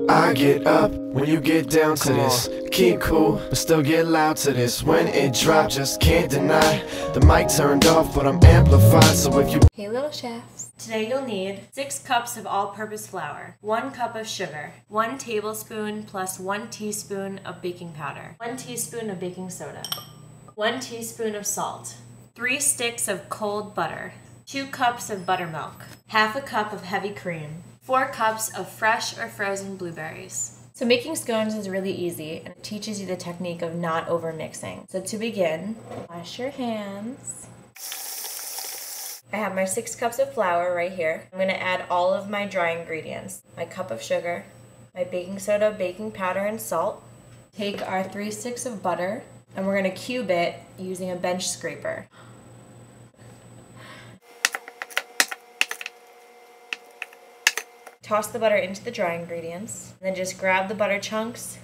I get up when you get down to this. Keep cool, but still get loud to this. When it drops, just can't deny. The mic turned off, but I'm amplified. So if you... Hey little chefs. Today you'll need 6 cups of all-purpose flour, 1 cup of sugar, 1 tablespoon plus 1 teaspoon of baking powder, 1 teaspoon of baking soda, 1 teaspoon of salt, 3 sticks of cold butter, 2 cups of buttermilk, half a cup of heavy cream, 4 cups of fresh or frozen blueberries. So making scones is really easy and it teaches you the technique of not overmixing. So to begin, wash your hands. I have my 6 cups of flour right here. I'm going to add all of my dry ingredients. My cup of sugar, my baking soda, baking powder, and salt. Take our 3 sticks of butter and we're going to cube it using a bench scraper. Toss the butter into the dry ingredients, and then just grab the butter chunks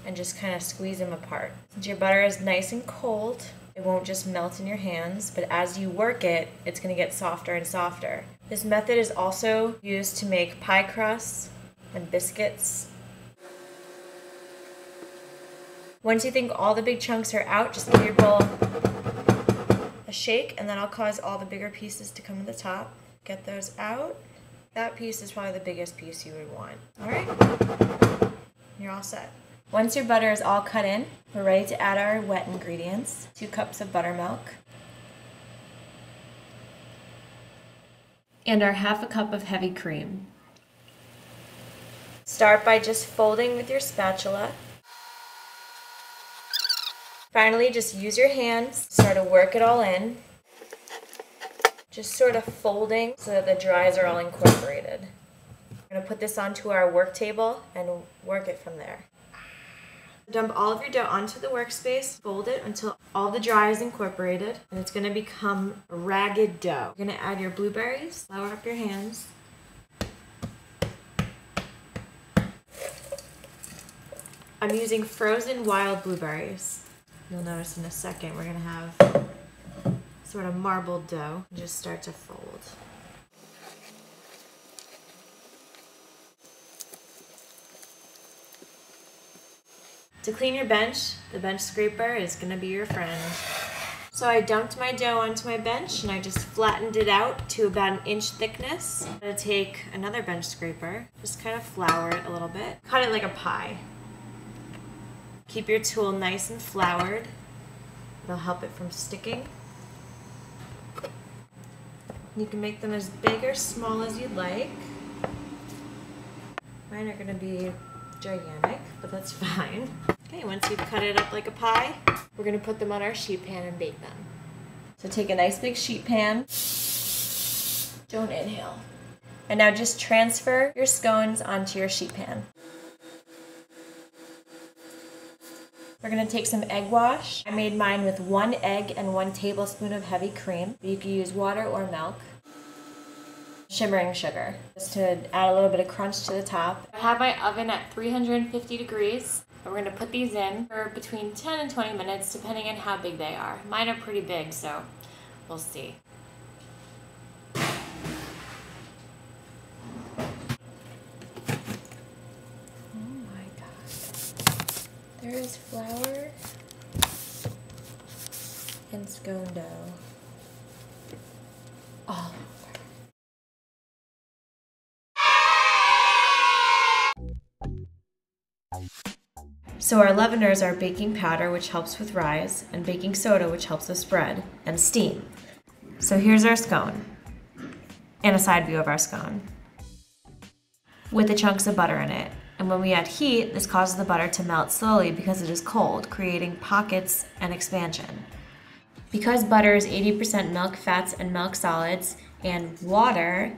and just kind of squeeze them apart. Since your butter is nice and cold, it won't just melt in your hands, but as you work it, it's going to get softer and softer. This method is also used to make pie crusts and biscuits. Once you think all the big chunks are out, just give your bowl a shake, and then I'll cause all the bigger pieces to come to the top. Get those out. That piece is probably the biggest piece you would want. All right, you're all set. Once your butter is all cut in, we're ready to add our wet ingredients. 2 cups of buttermilk. And our half a cup of heavy cream. Start by just folding with your spatula. Finally, just use your hands to sort of work it all in. Just sort of folding so that the dries are all incorporated. We're going to put this onto our work table and work it from there. Dump all of your dough onto the workspace, fold it until all the dry is incorporated, and it's going to become ragged dough. You're going to add your blueberries, flour up your hands. I'm using frozen wild blueberries. You'll notice in a second we're going to have sort of marbled dough and just start to fold. To clean your bench, the bench scraper is going to be your friend. So I dumped my dough onto my bench and I just flattened it out to about 1 inch thickness. I'm going to take another bench scraper, just kind of flour it a little bit. Cut it like a pie. Keep your tool nice and floured. It'll help it from sticking. You can make them as big or small as you'd like. Mine are going to be gigantic, but that's fine. Okay, once you've cut it up like a pie, we're going to put them on our sheet pan and bake them. So take a nice big sheet pan. Don't inhale. And now just transfer your scones onto your sheet pan. We're going to take some egg wash. I made mine with 1 egg and 1 tablespoon of heavy cream. You can use water or milk. Shimmering sugar, just to add a little bit of crunch to the top. I have my oven at 350 degrees. And we're going to put these in for between 10 and 20 minutes, depending on how big they are. Mine are pretty big, so we'll see. There is flour and scone dough all over. So our leaveners are baking powder, which helps with rise, and baking soda, which helps with spread, and steam. So here's our scone, and a side view of our scone, with the chunks of butter in it. And when we add heat, this causes the butter to melt slowly because it is cold, creating pockets and expansion. Because butter is 80% milk, fats, and milk solids, and water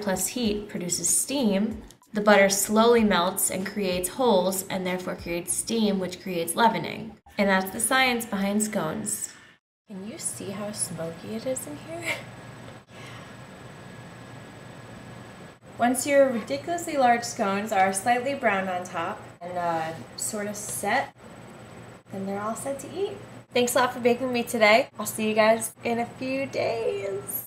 plus heat produces steam, the butter slowly melts and creates holes and therefore creates steam, which creates leavening. And that's the science behind scones. Can you see how smoky it is in here? Once your ridiculously large scones are slightly browned on top and sort of set, then they're all set to eat. Thanks a lot for baking with me today. I'll see you guys in a few days.